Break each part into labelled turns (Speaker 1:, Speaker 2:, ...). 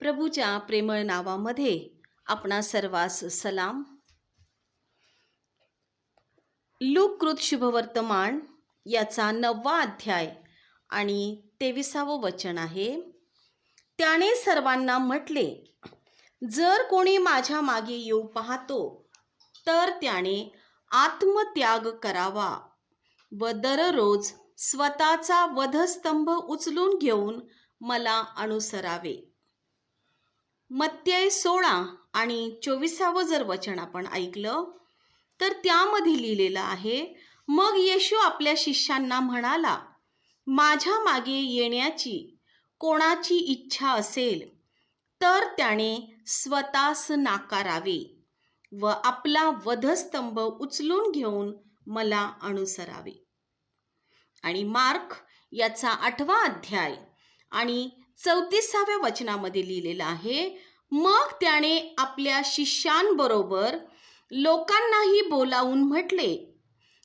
Speaker 1: प्रभूच्या प्रेमळ नावामध्ये आपणा सर्वांस सलाम. लूककृत शुभवर्तमान याचा 9वा अध्याय आणि 23वे वचन आहे. त्याने सर्वांना म्हटले, जर कोणी माझ्या मागे येऊ पाहतो तर त्याने आत्मत्याग करावा व दररोज स्वतःचा वधस्तंभ उचलून घेऊन मला अनुसरावे. मत्तेय 16 आणि 24वे जर वचन आपण ऐकलं तर त्यामध्ये लिहिलेलं आहे, मग येशू आपल्या शिष्यांना म्हणाला, माझ्या मागे येण्याची कोणाची इच्छा असेल तर त्याने स्वतःस नाकारावे व आपला वधस्तंभ उचलून घेऊन मला अनुसरावे. आणि मार्क याचा 8वा अध्याय आणि 34व्या वचनामध्ये लिहिलेलं आहे, मग त्याने आपल्या शिष्यांबरोबर लोकांनाही बोलावून म्हटले,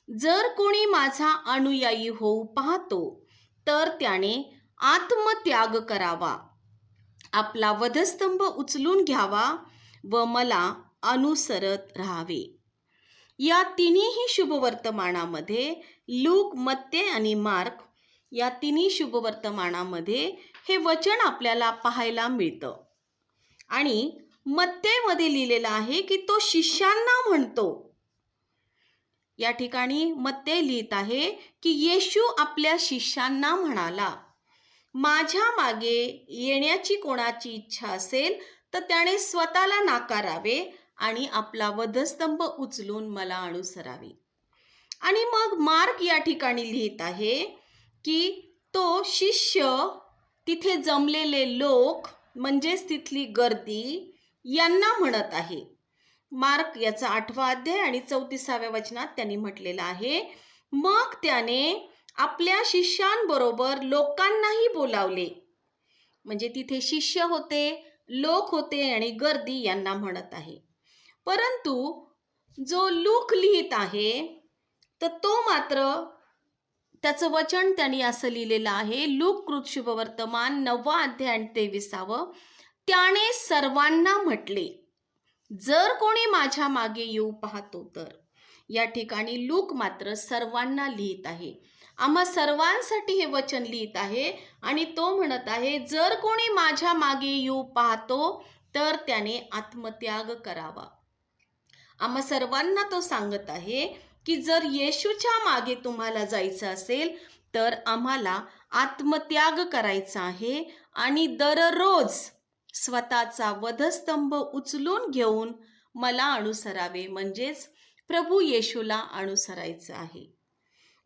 Speaker 1: जर कोणी माझा अनुयायी होऊ पाहतो तर त्याने आत्मत्याग करावा, आपला वधस्तंभ उचलून घ्यावा व मला अनुसरत राहावे. या तिन्ही शुभवर्तमानामध्ये लूक, मत्ते आणि मार्क या तिन्ही शुभवर्तमानामध्ये हे वचन आपल्याला पाहायला मिळतं. आणि मत्तेमध्ये लिहिलेलं आहे की तो शिष्यांना म्हणतो. या ठिकाणी मत्ते लिहित आहे की येशू आपल्या शिष्यांना म्हणाला, माझ्या मागे येण्याची कोणाची इच्छा असेल तर त्याने स्वतःला नाकारावे आणि आपला वधस्तंभ उचलून मला अनुसरावे. आणि मग मार्क या ठिकाणी लिहित आहे की तो शिष्य, तिथे जमलेले लोक म्हणजेच तिथली गर्दी यांना म्हणत आहे. मार्क याचा 8वा अध्याय आणि 34व्या वचनात त्यांनी म्हटलेलं आहे, मग त्याने आपल्या शिष्यांबरोबर लोकांनाही बोलावले. म्हणजे तिथे शिष्य होते, लोक होते आणि गर्दी यांना म्हणत आहे. परंतु जो लूक लिहित आहे तर तो मात्र त्याचं वचन त्यांनी असं लिहिलेलं आहे, लूककृत शुभवर्तमान 9वा अध्याय आणि 23वे, त्याने सर्वांना म्हटले, जर कोणी माझ्या मागे येऊ पाहतो तर. या ठिकाणी लूक मात्र सर्वांना लिहित आहे, आम्हा सर्वांसाठी हे वचन लिहित आहे आणि तो म्हणत आहे, जर कोणी माझ्या मागे येऊ पाहतो तर त्याने आत्मत्याग करावा. आम्हा सर्वांना तो सांगत आहे की जर येशूच्या मागे तुम्हाला जायचं असेल तर आम्हाला आत्मत्याग करायचा आहे आणि दररोज स्वतःचा वधस्तंभ उचलून घेऊन मला अनुसरावे, म्हणजेच प्रभू येशूला अनुसरायचं आहे.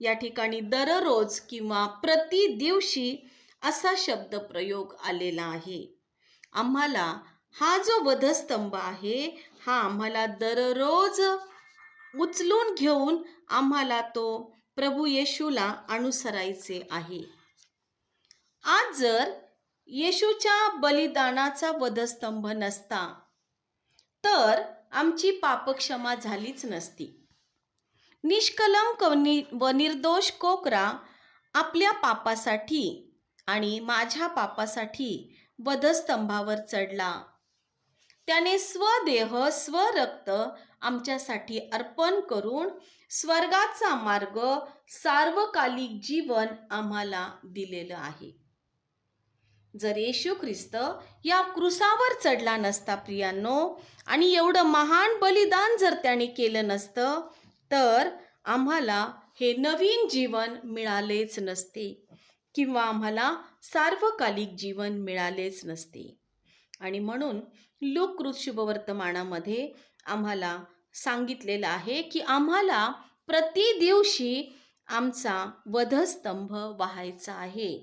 Speaker 1: या ठिकाणी दररोज किंवा प्रति दिवशी असा शब्द प्रयोग आलेला आहे. आम्हाला हा जो वधस्तंभ आहे हा आम्हाला दररोज उचलून घेऊन आम्हाला तो प्रभू येशूला अनुसरायचे आहे. आज जर येशूच्या बलिदानाचा वधस्तंभ नसता तर आमची पापक्षमा झालीच नसती. निष्कलंक व निर्दोष कोकरा आपल्या पापासाठी आणि माझ्या पापासाठी वधस्तंभावर चढला. त्याने स्वदेह स्वरक्त आमच्यासाठी अर्पण करून स्वर्गाचा मार्ग, सार्वकालिक जीवन आम्हाला दिलेलं आहे. जर येशू ख्रिस्त या क्रुसावर चढला नसता प्रियांनो, आणि एवढं महान बलिदान जर त्याने केलं नसतं तर आम्हाला हे नवीन जीवन मिळालेच नसते किंवा आम्हाला सार्वकालिक जीवन मिळालेच नसते. आणि म्हणून लूककृत शुभवर्तमानामध्ये आम्हाला सांगितलेलं आहे की आम्हाला प्रति दिवशी आमचा वधस्तंभ वाहायचा आहे.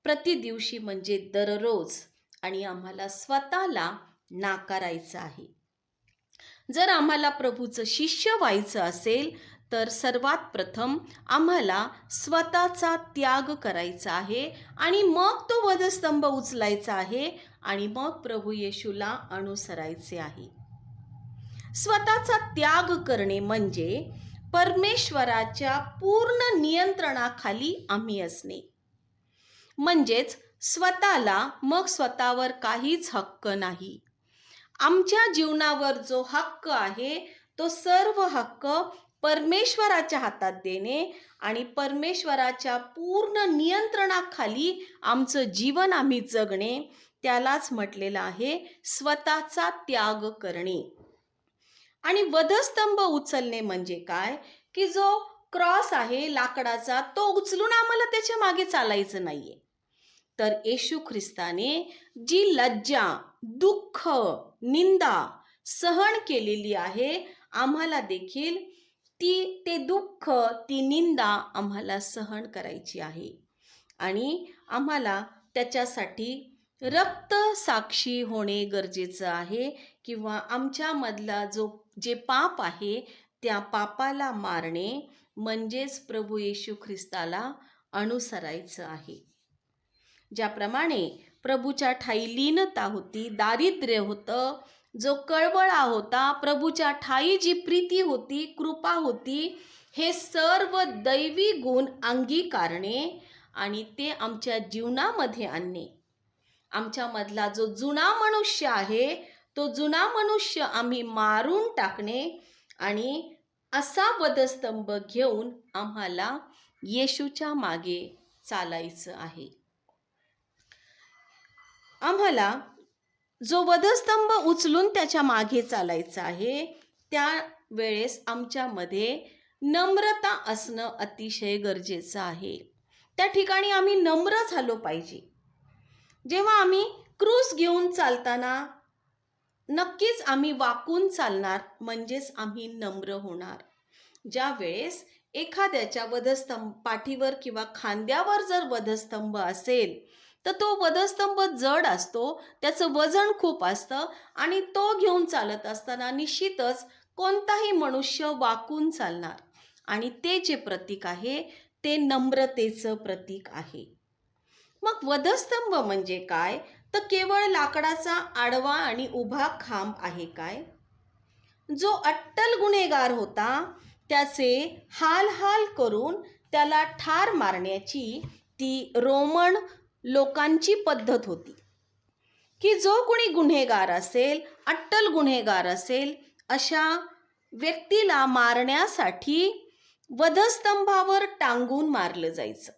Speaker 1: प्रति दिवशी म्हणजे दररोज. आणि आम्हाला स्वतःला नाकारायचं आहे. जर आम्हाला प्रभूचं शिष्य व्हायचं असेल तर सर्वात प्रथम आम्हाला स्वतःचा त्याग करायचा आहे आणि मग तो वधस्तंभ उचलायचा आहे आणि मग प्रभू येशूला अनुसरायचे आहे. स्वतःचा त्याग करणे म्हणजे परमेश्वराच्या पूर्ण नियंत्रणाखाली आम्ही असणे. म्हणजेच स्वतःला, मग स्वतःवर काहीच हक्क नाही. आमच्या जीवनावर जो हक्क आहे तो सर्व हक्क परमेश्वराच्या हातात देणे आणि परमेश्वराच्या पूर्ण नियंत्रणाखाली आमचं जीवन आम्ही जगणे, त्यालाच म्हटलेलं आहे स्वतःचा त्याग करणे. आणि वधस्तंभ उचलणे म्हणजे काय, की जो क्रॉस आहे लाकडाचा तो उचलून आम्हाला त्याच्या मागे चालायचं नाहीये. तर येशू ख्रिस्ताने जी लज्जा, दुःख, निंदा सहन केलेली आहे, आम्हाला देखील ते दुःख, ती निंदा आम्हाला सहन करायची आहे. आणि आम्हाला त्याच्यासाठी रक्त साक्षी होणे गरजेचं आहे, किंवा आमच्यामधला जे पाप आहे त्या पापाला मारणे म्हणजेच प्रभू येशू ख्रिस्ताला अनुसरायचं आहे. ज्याप्रमाणे प्रभूच्या ठाई लीनता होती, दारिद्र्य होतं, जो कळवळा होता, प्रभूच्या ठाई जी प्रीती होती, कृपा होती, हे सर्व दैवी गुण अंगीकारणे आणि ते आमच्या जीवनामध्ये आणणे. आमच्यामधला जो जुना मनुष्य आहे तो जुना मनुष्य आम्ही मारून टाकणे आणि असा वधस्तंभ घेऊन आम्हाला येशूच्या मागे चालायचं आहे. आम्हाला जो वधस्तंभ उचलून त्याच्या मागे चालायचं आहे, त्या वेळेस आमच्यामध्ये नम्रता असणं अतिशय गरजेचं आहे. त्या ठिकाणी आम्ही नम्र झालो पाहिजे. जेव्हा आम्ही क्रूस घेऊन चालताना नक्कीच आम्ही वाकून चालणार, म्हणजेच आम्ही नम्र होणार. ज्या वेळेस एखाद्याच्या वधस्तंभ पाठीवर किंवा खांद्यावर जर वधस्तंभ असेल तर तो वधस्तंभ जड असतो, त्याचं वजन खूप असतं आणि तो घेऊन चालत असताना निश्चितच कोणताही मनुष्य वाकून चालणार. आणि ते जे प्रतीक आहे ते नम्रतेचं प्रतीक आहे. मग वधस्तंभ म्हणजे काय, तर केवळ लाकडाचा आडवा आणि उभा खांब आहे काय? जो अट्टल गुन्हेगार होता त्याचे हाल हाल करून त्याला ठार मारण्याची ती रोमन लोकांची पद्धत होती, की जो कोणी गुन्हेगार असेल, अट्टल गुन्हेगार असेल, अशा व्यक्तीला मारण्यासाठी वधस्तंभावर टांगून मारलं जायचं.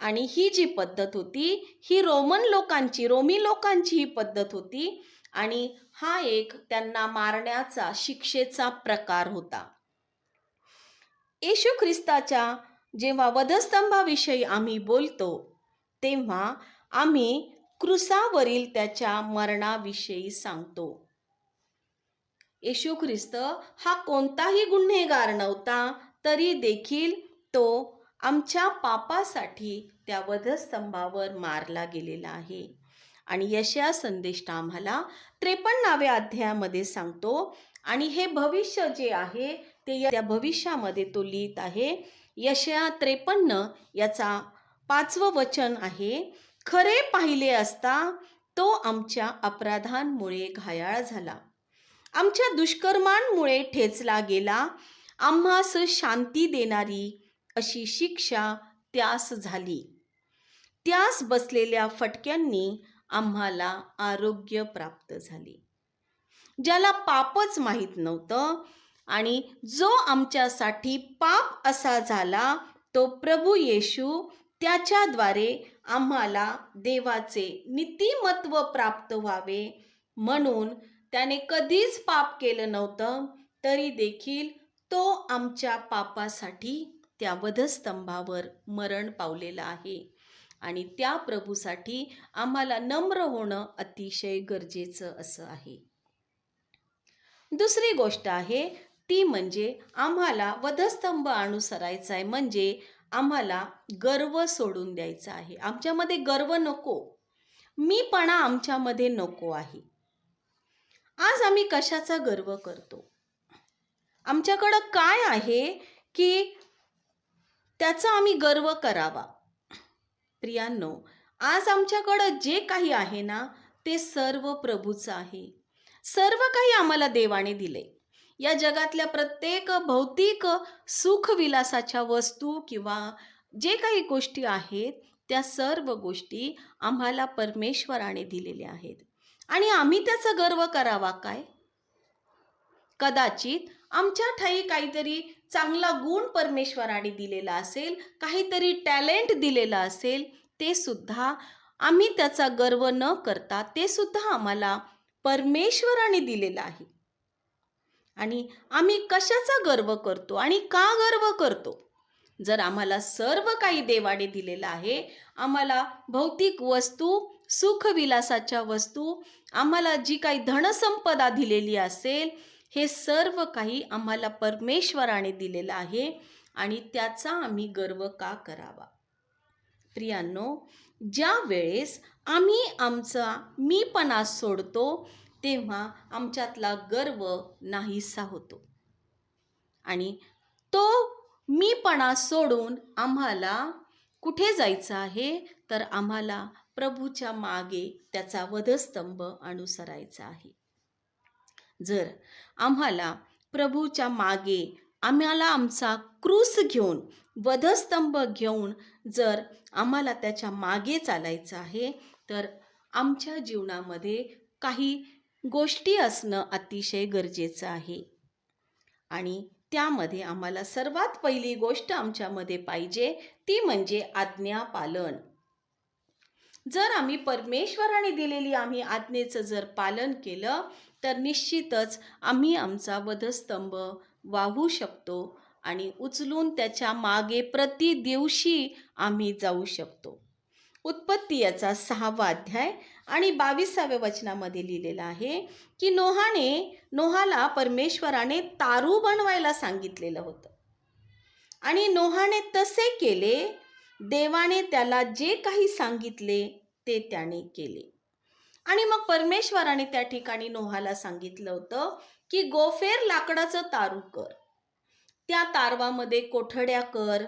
Speaker 1: आणि ही जी पद्धत होती ही रोमी लोकांची ही पद्धत होती आणि हा एक त्यांना मारण्याचा शिक्षेचा प्रकार होता. येशू ख्रिस्ताच्या जेव्हा वधस्तंभाविषयी आम्ही बोलतो तेव्हा आम्ही क्रूसावरील त्याच्या मरणाविषयी सांगतो. येशू ख्रिस्त हा कोणताही गुन्हेगार नव्हता, तरी देखील तो आमच्या पापासाठी त्या वधस्तंभावर मारला गेलेला आहे. आणि यशया संदेश आम्हाला 53व्या अध्यायामध्ये सांगतो. आणि हे भविष्य जे आहे ते त्या भविष्यामध्ये तो लिहित आहे. यशया 53 याचा 5वं वचन आहे, खरे पाहिले असता तो आमच्या अपराधांमुळे घायाळ झाला, आमच्या दुष्कर्मांमुळे ठेचला गेला, आम्हास शांती देणारी अशी शिक्षा त्यास झाली, त्यास बसलेल्या फटक्यांनी आम्हाला आरोग्य प्राप्त झाले. ज्याला पापच माहीत नव्हतं आणि जो आमच्यासाठी पाप असा झाला, तो प्रभू येशू, त्याच्याद्वारे आम्हाला देवाचे नीतिमत्व प्राप्त व्हावे म्हणून त्याने कधीच पाप केलं नव्हतं, तरी देखील तो आमच्या पापासाठी त्या वधस्तंभावर मरण पावलेला आहे. आणि त्या प्रभूसाठी आम्हाला नम्र होणं अतिशय गरजेचं असं आहे. दुसरी गोष्ट आहे ती म्हणजे आम्हाला वधस्तंभ अनुसरायचा आहे, म्हणजे आम्हाला गर्व सोडून द्यायचा आहे. आमच्यामध्ये गर्व नको, मीपणा आमच्यामध्ये नको आहे. आज आम्ही कशाचा गर्व करतो? आमच्याकडं काय आहे की त्याचा आम्ही गर्व करावा? प्रियांनो, आज आमच्याकडं जे काही आहे ना ते सर्व प्रभूचं आहे. सर्व काही आम्हाला देवाने दिले. या जगातल्या प्रत्येक भौतिक सुखविलासाच्या वस्तू किंवा जे काही गोष्टी आहेत त्या सर्व गोष्टी आम्हाला परमेश्वराने दिलेल्या आहेत आणि आम्ही त्याचा गर्व करावा काय? कदाचित आमच्या ठाई काहीतरी चांगला गुण परमेश्वराने दिलेला असेल, काहीतरी टॅलेंट दिलेला असेल, ते सुद्धा आम्ही त्याचा गर्व न करता ते सुद्धा आम्हाला परमेश्वराने दिलेलं आहे. आणि आम्ही कशाचा गर्व करतो आणि का गर्व करतो? जर आम्हाला सर्व काही देवाने दिलेलं आहे, आम्हाला भौतिक वस्तू, सुखविलासाच्या वस्तू, आम्हाला जी काही धनसंपदा दिलेली असेल, हे सर्व काही आम्हाला परमेश्वराने दिलेलं आहे आणि त्याचा आम्ही गर्व का करावा? प्रियांनो, ज्या वेळेस आम्ही आमचा मीपणा सोडतो तेव्हा आमच्यातला गर्व नाहीसा होतो आणि तो मीपणा सोडून आम्हाला कुठे जायचं आहे? तर आम्हाला प्रभूच्या मागे त्याचा वधस्तंभ अनुसरायचा आहे. जर आम्हाला प्रभूच्या मागे आम्हाला आमचा क्रूस घेऊन, वधस्तंभ घेऊन जर आम्हाला त्याच्या मागे चालायचं आहे, तर आमच्या जीवनामध्ये काही गोष्टी असणं अतिशय गरजेचं आहे. आणि त्यामध्ये आम्हाला सर्वात पहिली गोष्ट आमच्यामध्ये पाहिजे ती म्हणजे आज्ञापालन. जर आम्ही परमेश्वराने दिलेली आम्ही आज्ञेचं जर पालन केलं तर निश्चितच आम्ही आमचा वधस्तंभ वाहू शकतो आणि उचलून त्याच्या मागे प्रति दिवशी आम्ही जाऊ शकतो. उत्पत्ती याचा 6वा अध्याय आणि 22व्या वचनामध्ये लिहिलेलं आहे की नोहाला परमेश्वराने तारू बनवायला सांगितलेलं होतं आणि नोहाने तसे केले. देवाने त्याला जे काही सांगितले ते त्याने केले. आणि मग परमेश्वराने त्या ठिकाणी नोहाला सांगितलं होतं की गोफेर लाकडाचं तारू कर, त्या तारवामध्ये कोठड्या कर,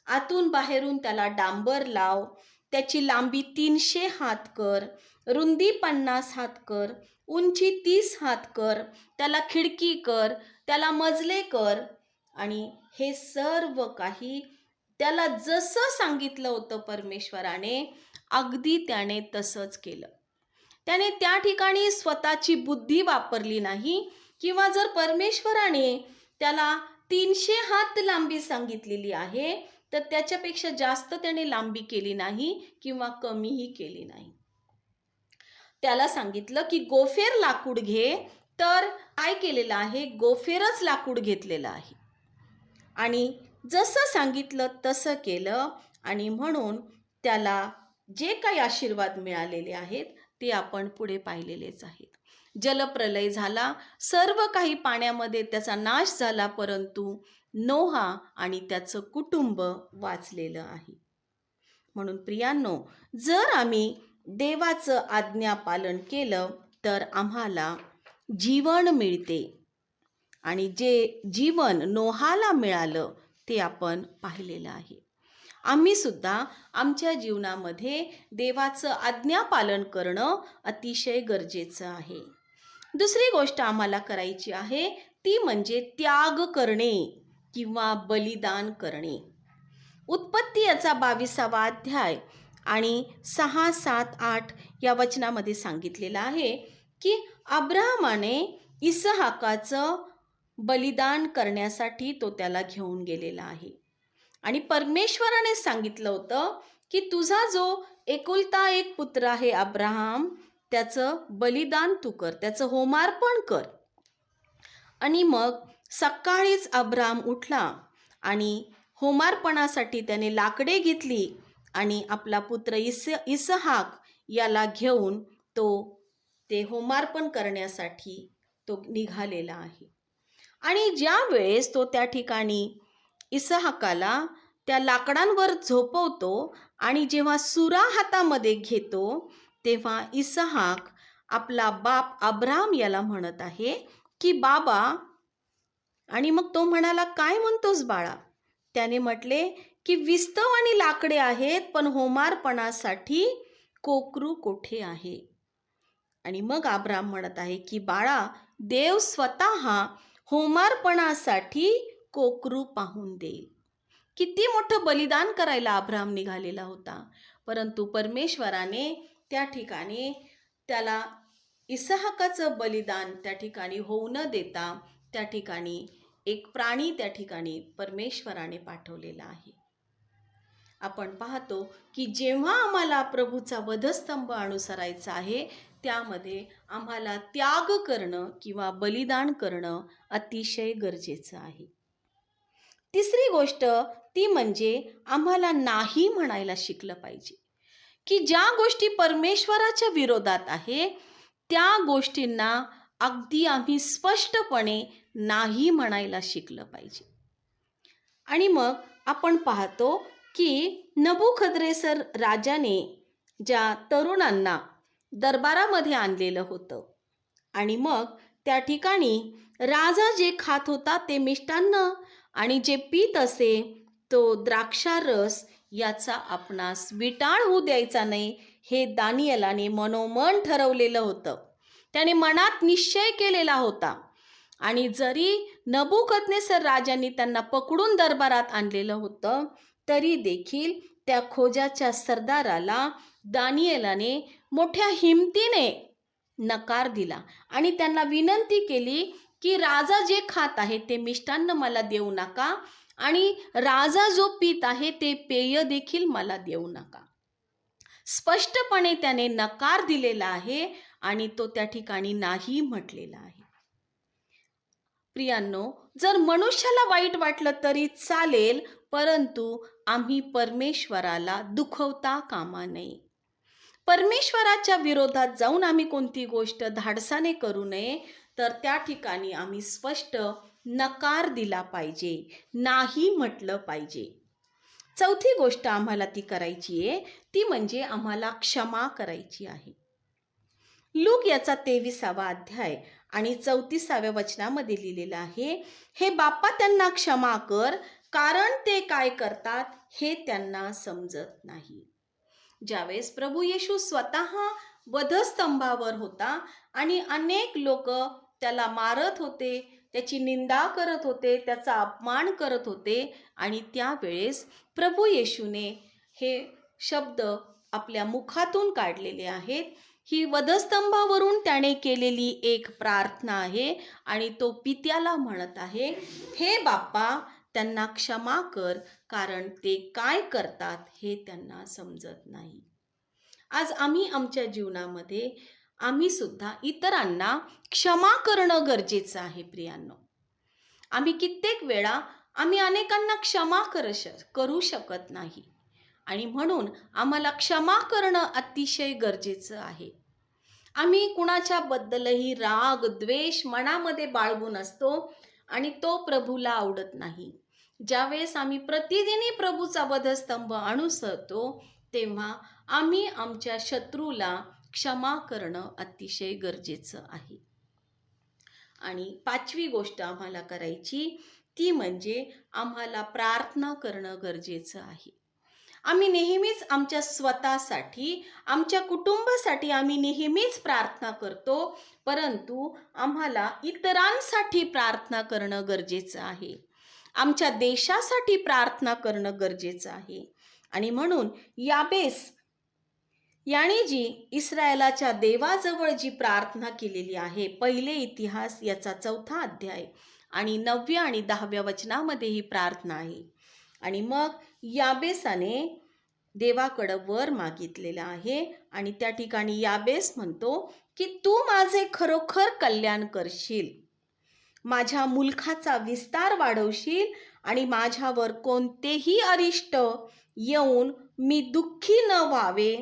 Speaker 1: आतून बाहेरून त्याला डांबर लाव, त्याची लांबी 300 हात कर, रुंदी 50 हात कर, उंची 30 हात कर, त्याला खिडकी कर, त्याला मजले कर. आणि हे सर्व काही त्याला जसं सांगितलं होतं परमेश्वराने, अगदी त्याने तसंच केलं. त्याने त्या ठिकाणी स्वतःची बुद्धी वापरली नाही किंवा जर परमेश्वराने त्याला 300 हात लांबी सांगितलेली आहे तर त्याच्यापेक्षा जास्त त्याने लांबी केली नाही किंवा कमीही केली नाही. त्याला सांगितलं की गोफेर लाकूड घे, तर काय केलेलं आहे? गोफेरच लाकूड घेतलेलं आहे आणि जसं सांगितलं तसं केलं आणि म्हणून त्याला जे काही आशीर्वाद मिळालेले आहेत ते आपण पुढे पाहिलेलेच आहेत. जलप्रलय झाला, सर्व काही पाण्यामध्ये त्याचा नाश झाला, परंतु नोहा आणि त्याचं कुटुंब वाचलेलं आहे. म्हणून प्रियांनो, जर आम्ही देवाचं आज्ञापालन केलं तर आम्हाला जीवन मिळते आणि जे जीवन नोहाला मिळालं ते आपण पाहिलेलं आहे. आम्ही सुद्धा आमच्या जीवनामध्ये देवाचं आज्ञापालन करणं अतिशय गरजेचं आहे. दुसरी गोष्ट आम्हाला करायची आहे ती म्हणजे त्याग करणे किंवा बलिदान करणे. उत्पत्ती याचा 22वा अध्याय आणि 6, 7, 8 या वचनामध्ये सांगितलेलं आहे की अब्राहमाने इसहाकाचं बलिदान करण्यासाठी तो त्याला घेऊन गेलेला आहे आणि परमेश्वराने सांगितलं होतं की तुझा जो एकुलता एक पुत्र आहे अब्राहम, त्याचं बलिदान तू कर, त्याचं होमार्पण कर. आणि मग सकाळीच अब्राहम उठला आणि होमार्पणासाठी त्याने लाकडे घेतली आणि आपला पुत्र इसहाक याला घेऊन ते होमार्पण करण्यासाठी तो निघालेला आहे. आणि ज्या वेळेस तो त्या ठिकाणी इसहाकाला त्या लाकडांवर झोपवतो आणि जेव्हा सुरा हातामध्ये घेतो तेव्हा इसहाक आपला बाप अब्राहम याला म्हणत आहे की बाबा. आणि मग तो म्हणाला, काय म्हणतोस बाळा? त्याने म्हटले की विस्तव आणि लाकडे आहेत, पण होमार्पणासाठी कोकरू कोठे आहे? आणि मग अब्राहम म्हणत आहे की बाळा, देव स्वतः होमार्पणासाठी कोकरू पाहून देईल. किती मोठं बलिदान करायला अब्राहम निघालेला होता, परंतु परमेश्वराने त्या ठिकाणी त्याला इसहाकाचं बलिदान त्या ठिकाणी होऊ न देता त्या ठिकाणी एक प्राणी त्या ठिकाणी परमेश्वराने पाठवलेला आहे. आपण पाहतो की जेव्हा आम्हाला प्रभूचा वधस्तंभ अनुसरायचा आहे, त्यामध्ये आम्हाला त्याग करणं किंवा बलिदान करणं अतिशय गरजेचं आहे. तिसरी गोष्ट ती म्हणजे आम्हाला नाही म्हणायला शिकलं पाहिजे, की ज्या गोष्टी परमेश्वराच्या विरोधात आहे त्या गोष्टींना अगदी आम्ही स्पष्टपणे नाही म्हणायला शिकलं पाहिजे. आणि मग आपण पाहतो की नबुखद्रेसर राजाने ज्या तरुणांना दरबारामध्ये आणलेलं होतं आणि मग त्या ठिकाणी राजा जे खात होता ते मिष्टान्न आणि जे पीत असे तो द्राक्षारस याचा आपणास विटाळ होऊ द्यायचा नाही, हे दानिएलाने मनोमन ठरवलेलं होतं. त्याने मनात निश्चय केलेला होता. आणि जरी नबुकदनेस्सर राजांनी त्यांना पकडून दरबारात आणलेलं होतं, तरी देखील त्या खोजाच्या सरदाराला दानिएलाने मोठ्या हिमतीने नकार दिला आणि त्यांना विनंती केली की राजा जे खात आहे ते मिष्टान्न मला देऊ नका आणि राजा जो पीत आहे ते पेय देखील मला देऊ नका. स्पष्टपणे त्याने नकार दिलेला आहे आणि तो त्या ठिकाणी नाही म्हटलेला आहे. प्रियांनो, जर मनुष्याला वाईट वाटलं तरी चालेल, परंतु आम्ही परमेश्वराला दुखवता कामा नये. परमेश्वराच्या विरोधात जाऊन आम्ही कोणती गोष्ट धाडसाने करू नये, तर त्या ठिकाणी आम्ही स्पष्ट नकार दिला पाहिजे, नाही म्हटलं पाहिजे. चौथी गोष्ट आम्हाला ती करायची आहे, ती म्हणजे आम्हाला क्षमा करायची आहे. लूक याचा 23वा अध्याय आणि 34व्या वचनामध्ये लिहिलेलं आहे, हे बाप्पा त्यांना क्षमा कर, कारण ते काय करतात हे त्यांना समजत नाही. ज्यावेळेस प्रभू येशू स्वतः वधस्तंभावर होता आणि अनेक लोक त्याला मारत होते, त्याची निंदा करत होते, त्याचा अपमान करत होते आणि त्यावेळेस प्रभू येशूने हे शब्द आपल्या मुखातून काढलेले आहेत. ही वधस्तंभावरून त्याने केलेली एक प्रार्थना आहे आणि तो पित्याला म्हणत आहे, हे बाप्पा त्यांना क्षमा कर, कारण ते काय करतात हे त्यांना समजत नाही. आज आम्ही आमच्या जीवनामध्ये आम्ही सुद्धा इतरांना क्षमा करणं गरजेचं आहे. प्रियांनो, आम्ही कित्येक वेळा आम्ही अनेकांना क्षमा करू शकत नाही आणि म्हणून आम्हाला क्षमा करणं अतिशय गरजेचं आहे. आम्ही कुणाच्या बद्दलही राग द्वेष मनामध्ये बाळगून असतो आणि तो प्रभूला आवडत नाही. ज्यावेळेस आम्ही प्रतिदिनी प्रभूचा वधस्तंभ अनुसरतो तेव्हा आम्ही आमच्या शत्रूला क्षमा करणं अतिशय गरजेचं आहे. आणि पाचवी गोष्ट आम्हाला करायची ती म्हणजे आम्हाला प्रार्थना करणं गरजेचं आहे. आम्ही नेहमीच आमच्या स्वतःसाठी आमच्या कुटुंबासाठी आम्ही नेहमीच प्रार्थना करतो, परंतु आम्हाला इतरांसाठी प्रार्थना करणं गरजेचं आहे. आमच्या देशासाठी प्रार्थना करणं गरजेचं आहे. आणि म्हणून याबेस याने जी इस्रायलाच्या देवाजवळ जी प्रार्थना केलेली आहे, पहिले इतिहास याचा 4था अध्याय आणि 9व्या आणि 10व्या वचनामध्ये ही प्रार्थना आहे. आणि मग याबेसाने देवाकडं वर मागितलेला आहे आणि त्या ठिकाणी याबेस म्हणतो की तू माझे खरोखर कल्याण करशील, माझ्या मुलखाचा विस्तार वाढवशील आणि माझ्यावर कोणतेही अरिष्ट येऊन मी दुःखी न व्हावे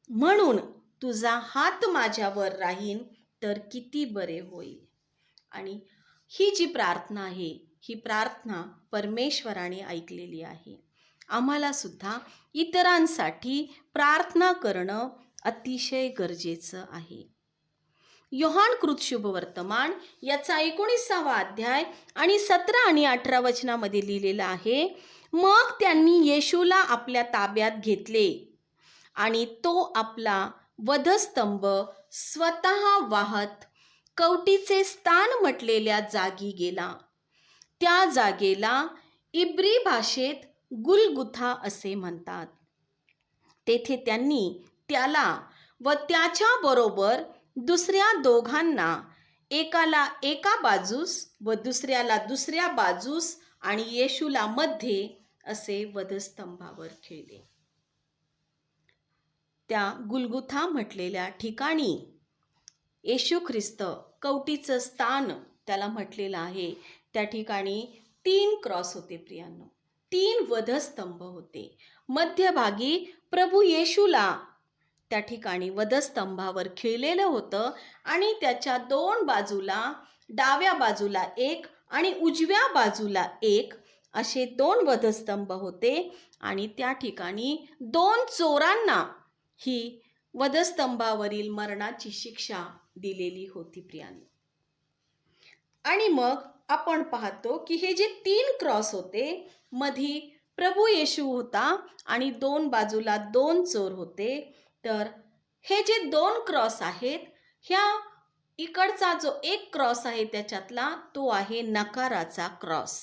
Speaker 1: म्हणून तुझा हात माझ्यावर राहीन तर किती बरे होईल. आणि ही जी प्रार्थना आहे ही प्रार्थना परमेश्वराने ऐकलेली आहे. आम्हाला सुद्धा इतरांसाठी प्रार्थना करणं अतिशय गरजेचं आहे. योहान कृत शुभवर्तमान याचा 19वा अध्याय आणि 17 आणि 18 वचनामध्ये लिहिलेलं आहे, मग त्यांनी येशूला आपल्या ताब्यात घेतले आणि तो आपला वधस्तंभ स्वतः वाहत कवटीचे स्थान म्हटलेल्या जागी गेला. त्या जागेला इब्री भाषेत गुलगुथा असे म्हणतात. तेथे त्यांनी त्याला व त्याच्या बरोबर दुसऱ्या दोघांना, एकाला एका बाजूस व दुसऱ्याला दुसऱ्या बाजूस आणि येशूला मध्ये असे वधस्तंभावर खिळले. त्या गुलगुथा म्हटलेल्या ठिकाणी येशू ख्रिस्त कवटीचं स्थान त्याला म्हटलेलं आहे. त्या ठिकाणी 3 क्रॉस होते प्रियांनो, 3 वधस्तंभ होते. मध्यभागी प्रभू येशूला त्या ठिकाणी वधस्तंभावर खिळलेलं होतं आणि त्याच्या 2 बाजूला, डाव्या बाजूला 1 आणि उजव्या बाजूला 1 असे 2 वधस्तंभ होते. आणि त्या ठिकाणी 2 चोरांना ही वधस्तंभावरील मरणाची शिक्षा दिलेली होती प्रियांनो. आणि मग आपण पाहतो की हे जे 3 क्रॉस होते, मधी प्रभू येशू होता आणि 2 बाजूला 2 चोर होते. तर हे जे 2 क्रॉस आहेत, ह्या इकडचा जो 1 क्रॉस आहे त्याच्यातला तो आहे नकाराचा क्रॉस.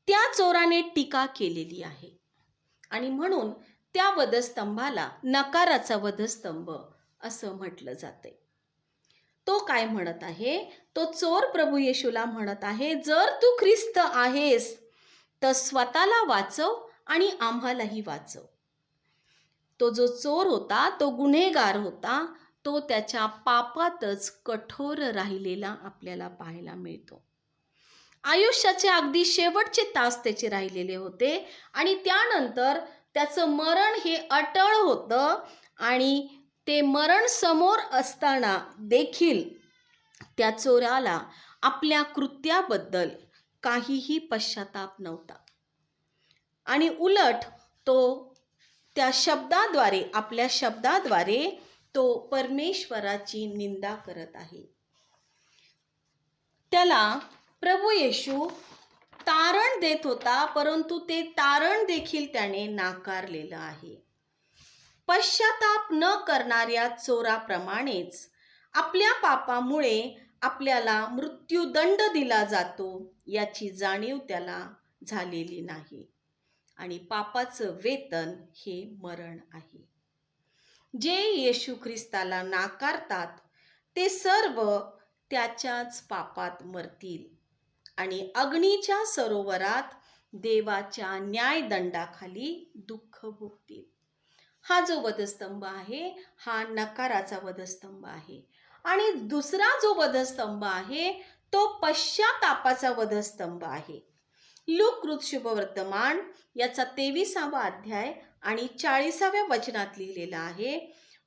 Speaker 1: त्या चोराने टीका केलेली आहे आणि म्हणून त्या वधस्तंभाला नकाराचा वधस्तंभ असं म्हटलं जाते. तो काय म्हणत आहे? तो चोर प्रभू येशूला म्हणत आहे, जर तू ख्रिस्त आहेस तर स्वतःला वाचव आणि आम्हालाही वाचव. तो जो चोर होता, तो गुन्हेगार होता, तो त्याच्या पापातच कठोर राहिलेला आपल्याला पाहायला मिळतो. आयुष्याचे अगदी शेवटचे तास त्याचे राहिलेले होते आणि त्यानंतर त्याचं मरण हे अटळ होतं आणि ते मरण समोर असताना देखील त्या चोराला आपल्या कृत्याबद्दल काहीही पश्चाताप नव्हता आणि उलट तो त्या शब्दाद्वारे, आपल्या शब्दाद्वारे तो परमेश्वराची निंदा करत आहे. त्याला प्रभू येशू तारण देत होता, परंतु ते तारण देखील त्याने नाकारलेलं आहे. पश्चाताप न करणाऱ्या चोराप्रमाणेच आपल्या पापामुळे आपल्याला मृत्यूदंड दिला जातो याची जाणीव त्याला झालेली नाही आणि पापाचं वेतन हे मरण आहे. जे येशू ख्रिस्ताला नाकारतात ते सर्व त्याच्याच पापात मरतील आणि अग्नीच्या सरोवरात देवाच्या न्यायदंडाखाली दुःख भोगतील. हा जो वधस्तंभ आहे हा नकाराचा वधस्तंभ आहे आणि दुसरा जो वधस्तंभ आहे तो पश्चातापाचा वधस्तंभ आहे. लूक शुभवर्तमान याचा 23वा अध्याय आणि 40व्या वचनात लिहिलेला आहे,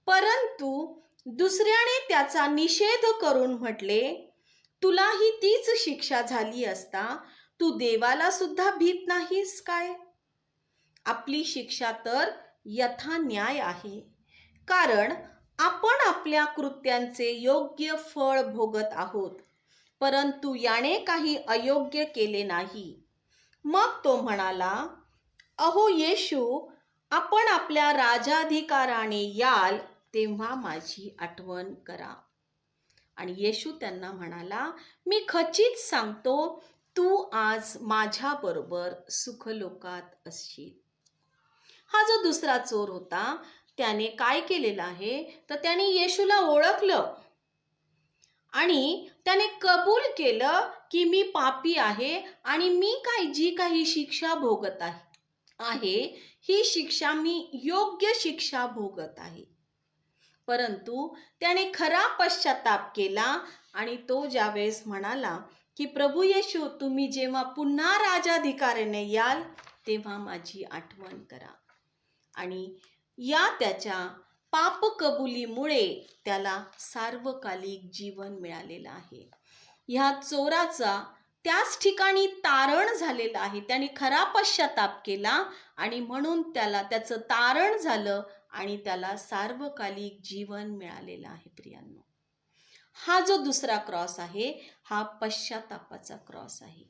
Speaker 1: परंतु दुसऱ्याने त्याचा निषेध करून म्हटले, तुलाही तीच शिक्षा झाली असता तू देवाला सुद्धा भीत नाहीस काय? आपली शिक्षा तर यथा न्याय आहे, कारण आपण आपल्या कृत्यांचे योग्य फळ भोगत आहोत, परंतु याने काही अयोग्य केले नाही. मग तो म्हणाला, अहो येशू, आपण आपल्या राजाधिकाराने याल तेव्हा माझी आठवण करा. आणि येशू त्यांना म्हणाला, मी खचित सांगतो, तू आज माझ्या बरोबर सुखलोकात असशील. हा जो दुसरा चोर होता त्याने काय केलेलं आहे तर त्याने येशूला ओळखलं आणि त्याने कबूल केलं की मी पापी आहे आणि मी जी काही शिक्षा भोगत आहे ही शिक्षा मी योग्य शिक्षा भोगत आहे. परंतु त्याने खरा पश्चाताप केला आणि तो ज्यावेळेस म्हणाला की प्रभू येशू, तुम्ही जेव्हा पुन्हा राजाधिकाराने याल तेव्हा माझी आठवण करा. आणि या त्याच्या पाप कबुलीमुळे त्याला सार्वकालिक जीवन मिळालेलं आहे. ह्या चोराचा त्याच ठिकाणी तारण झालेलं आहे. त्याने खरा पश्चाताप केला आणि म्हणून त्याला त्याचं तारण झालं आणि त्याला सार्वकालिक जीवन मिळालेलं आहे. प्रियांनो, हा जो दुसरा क्रॉस आहे हा पश्चातापाचा क्रॉस आहे.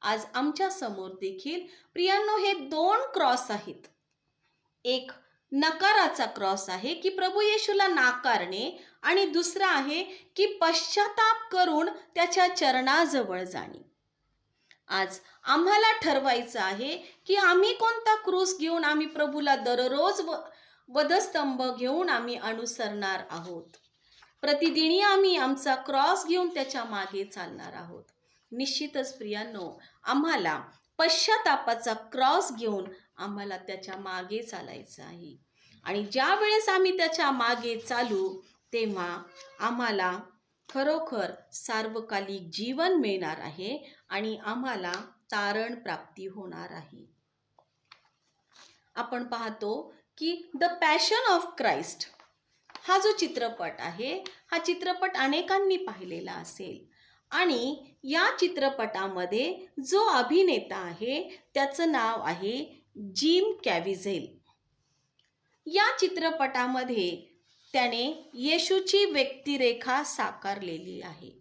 Speaker 1: आज आमच्या समोर देखील प्रियांनो हे 2 क्रॉस आहेत. एक नकाराचा क्रॉस आहे की प्रभू येशूला नाकारणे आणि दुसरा आहे की पश्चाताप करून त्याच्या चरणाजवळ जाणे. आज आम्हाला ठरवायचं आहे की आम्ही कोणता क्रूस घेऊन आम्ही प्रभूला दररोज वधस्तंभ घेऊन आम्ही अनुसरणार आहोत. प्रतिदिनी आम्ही आमचा क्रॉस घेऊन त्याच्या मागे चालणार आहोत. निश्चितच प्रियांनो, आम्हाला पश्चातापाचा क्रॉस घेऊन आम्हाला त्याच्या मागे चालायचं आहे. आणि ज्या वेळेस आम्ही त्याच्या मागे चालू तेव्हा आम्हाला खरोखर सार्वकालिक जीवन मिळणार आहे आणि आम्हाला तारण प्राप्ती होणार आहे. आपण पाहतो की द पॅशन ऑफ क्राइस्ट हा जो चित्रपट आहे, हा चित्रपट अनेकांनी पाहिलेला असेल. आणि या चित्रपटामध्ये जो अभिनेता आहे त्याचं नाव आहे जिम कॅव्हिजेल. या चित्रपटामध्ये त्याने येशूची व्यक्तिरेखा साकारलेली आहे.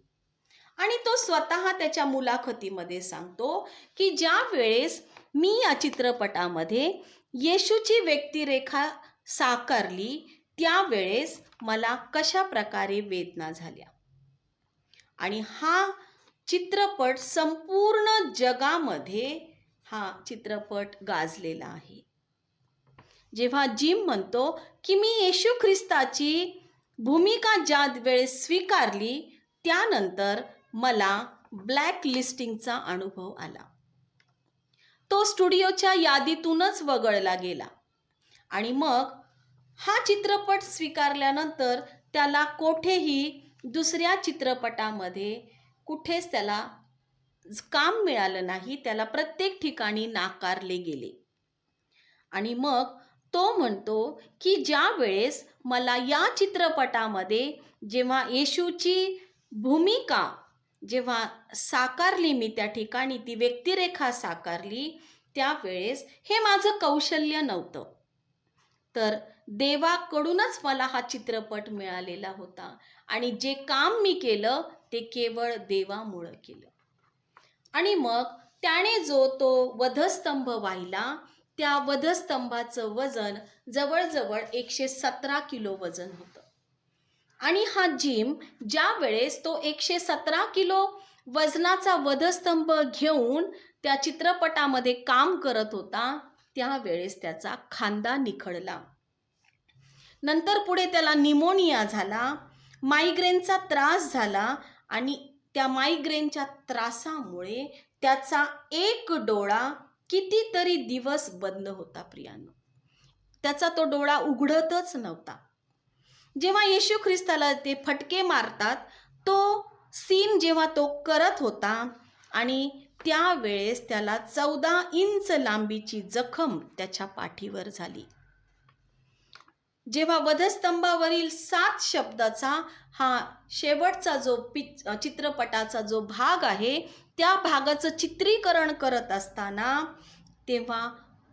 Speaker 1: आणि तो स्वतः त्याच्या मुलाखतीमध्ये सांगतो की ज्या वेळेस मी या चित्रपटामध्ये येशूची व्यक्तिरेखा साकारली त्यावेळेस मला कशा प्रकारे वेदना झाल्या. आणि हा चित्रपट संपूर्ण जगामध्ये हा चित्रपट गाजलेला आहे. जेव्हा जिम म्हणतो की मी येशू ख्रिस्ताची भूमिका ज्या वेळेस स्वीकारली त्यानंतर मला ब्लॅक लिस्टिंगचा अनुभव आला. तो स्टुडिओच्या यादीतूनच वगळला गेला. आणि मग हा चित्रपट स्वीकारल्यानंतर त्याला कोठेही दुसऱ्या चित्रपटामध्ये कुठेच त्याला काम मिळालं नाही. त्याला प्रत्येक ठिकाणी नाकारले गेले. आणि मग तो म्हणतो की ज्या वेळेस मला या चित्रपटामध्ये जेव्हा येशूची भूमिका जेव्हा साकारली, मी त्या ठिकाणी ती व्यक्तिरेखा साकारली, त्यावेळेस हे माझं कौशल्य नव्हतं, तर देवाकडूनच मला हा चित्रपट मिळालेला होता. आणि जे काम मी केलं ते केवळ देवामुळं केलं. आणि मग त्याने जो तो वधस्तंभ वाहिला, त्या वधस्तंभाचं वजन जवळजवळ 117 किलो वजन होतं. आणि हा जिम ज्या वेळेस तो 117 किलो वजनाचा वधस्तंभ घेऊन त्या चित्रपटामध्ये काम करत होता त्यावेळेस त्याचा खांदा निखळला. नंतर पुढे त्याला निमोनिया झाला, मायग्रेनचा त्रास झाला. आणि त्या मायग्रेनच्या त्रासामुळे त्याचा एक डोळा कितीतरी दिवस बंद होता. प्रियांनो, त्याचा तो डोळा उघडतच नव्हता. जेव्हा येशू ख्रिस्ताला ते फटके मारतात, तो सीन जेव्हा तो करत होता आणि त्यावेळेस त्याला 14 इंच लांबीची जखम त्याच्या पाठीवर झाली. जेव्हा वधस्तंभावरील 7 शब्दाचा हा शेवटचा जो चित्रपटाचा जो भाग आहे, त्या भागाचं चित्रीकरण करत असताना तेव्हा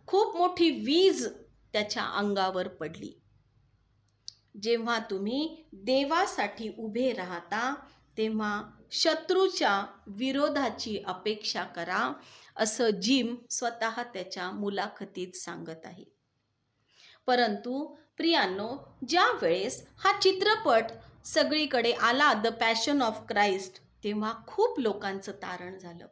Speaker 1: खूप मोठी वीज त्याच्या अंगावर पडली. जेव्हा तुम्ही देवासाठी उभे राहता तेव्हा शत्रूच्या विरोधाची अपेक्षा करा, असं जिम स्वतः त्याच्या मुलाखतीत सांगत आहे. परंतु प्रियांनो, ज्या वेळेस हा चित्रपट सगळीकडे आला, द पॅशन ऑफ क्राइस्ट, तेव्हा खूप लोकांचं तारण झालं.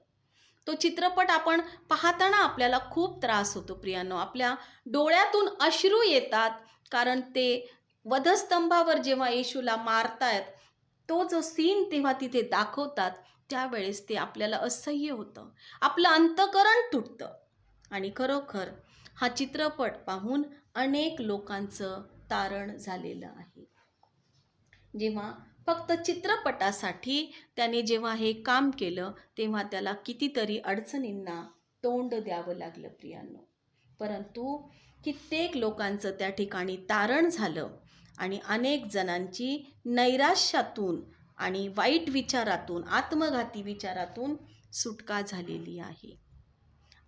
Speaker 1: तो चित्रपट आपण पाहताना आपल्याला खूप त्रास होतो प्रियांनो. आपल्या डोळ्यातून अश्रू येतात, कारण ते वधस्तंभावर जेव्हा येशूला मारतायत, तो जो सीन तेव्हा तिथे दाखवतात, त्यावेळेस ते आपल्याला असह्य होतं, आपलं अंतःकरण तुटतं. आणि खरोखर हा चित्रपट पाहून अनेक लोकांचं तारण झालेलं आहे. जेव्हा फक्त चित्रपटासाठी त्याने जेव्हा हे काम केलं तेव्हा त्याला कितीतरी अडचणींना तोंड द्यावं लागलं प्रियांनो. परंतु कित्येक लोकांचं त्या ठिकाणी तारण झालं आणि अनेक जणांची नैराश्यातून आणि वाईट विचारातून, आत्मघाती विचारातून सुटका झालेली आहे.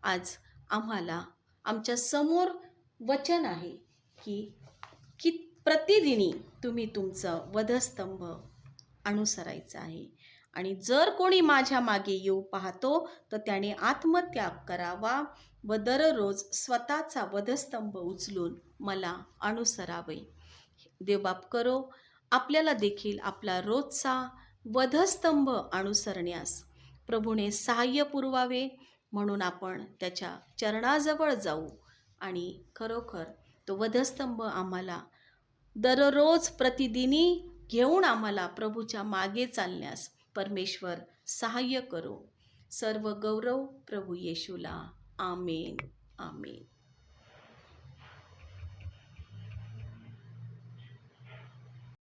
Speaker 1: आज आम्हाला आमच्या समोर वचन आहे की प्रतिदिनी तुम्ही तुमचं वधस्तंभ अनुसरायचं आहे. आणि जर कोणी माझ्या मागे येऊ पाहतो तर त्याने आत्मत्याग करावा व दररोज स्वतःचा वधस्तंभ उचलून मला अनुसरावे. देवबाप करो, आपल्याला देखील आपला रोजचा वधस्तंभ अनुसरण्यास प्रभूने सहाय्य पुरवावे. म्हणून आपण त्याच्या चरणाजवळ जाऊ आणि खरोखर तो वधस्तंभ आम्हाला दररोज प्रतिदिनी घेऊन आम्हाला प्रभूच्या मागे चालण्यास परमेश्वर सहाय्य करो. सर्व गौरव प्रभू येशूला. आमेन. आमेन.